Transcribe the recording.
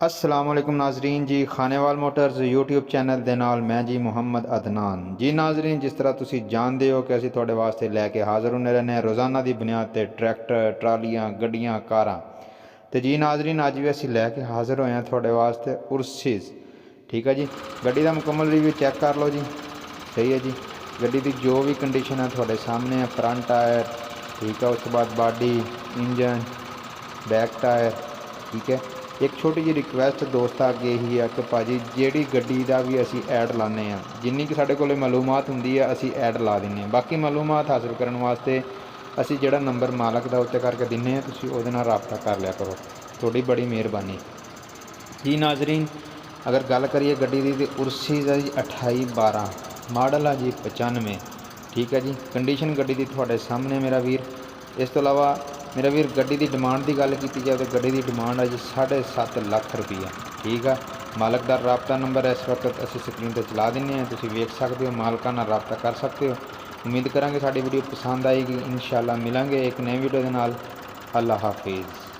अस्सलाम वालेकुम नाजरीन जी, खानेवाल मोटर्स यूट्यूब चैनल ਦੇ ਨਾਲ मैं जी मुहम्मद अदनान जी। नाजरीन, जिस तरह तुसी जानते हो कि ਅਸੀਂ ਤੁਹਾਡੇ ਵਾਸਤੇ ਲੈ ਕੇ ਹਾਜ਼ਰ ਹੁੰਦੇ ਰਹਿੰਦੇ ਹਾਂ ਰੋਜ਼ਾਨਾ ਦੀ ਬੁਨਿਆਦ ਤੇ ਟਰੈਕਟਰ, ਟਰਾਲੀਆਂ, ਗੱਡੀਆਂ, ਕਾਰਾਂ। ਤੇ ਜੀ ਨਾਜ਼ਰੀਨ, ਅੱਜ ਵੀ ਅਸੀਂ ਲੈ ਕੇ ਹਾਜ਼ਰ ਹੋਏ ਹਾਂ ਤੁਹਾਡੇ ਵਾਸਤੇ ਉਰਸਿਸ। ठीक है जी, गड्डी का मुकम्मल रिव्यू चेक कर लो जी। सही है जी, गड्डी की जो भी कंडीशन है थोड़े सामने है। फ्रंट टायर ठीक है, उस तो बाद बॉडी, इंजन, बैक टायर ठीक है। एक छोटी जी रिक्वेस्ट दोस्त अगे ही है कि भाजी जी गड्डी का भी असी ऐड लाने जिन्नी कि साढ़े को मालूमात होंगी है असी ऐड ला दें। बाकी मालूमात हासिल करने वास्ते असी जो नंबर मालक का उत्ते करके दें, तुम वो रबता कर लिया करो, थोड़ी बड़ी मेहरबानी जी। नाजरीन, अगर गल करिए गड्डी की तो उर्सिस है जी 2812 मॉडल है जी 95 ठीक है जी। कंडीशन गड्डी की थोड़े सामने मेरा वीर। इस तो अलावा मेरा वीर गड्डी की डिमांड की गल की जाए तो गड्डी की डिमांड है जी 7.5 लाख रुपया ठीक है। मालक का रबता नंबर इस वक्त असी स्क्रीन पर चला दें, तुम वेख सकते हो, मालका नाल रबता कर सकते हो। उम्मीद करा साड़ी वीडियो पसंद आएगी। इंशाअल्लाह मिलेंगे एक नई वीडियो के नाल। अल्लाह हाफिज़।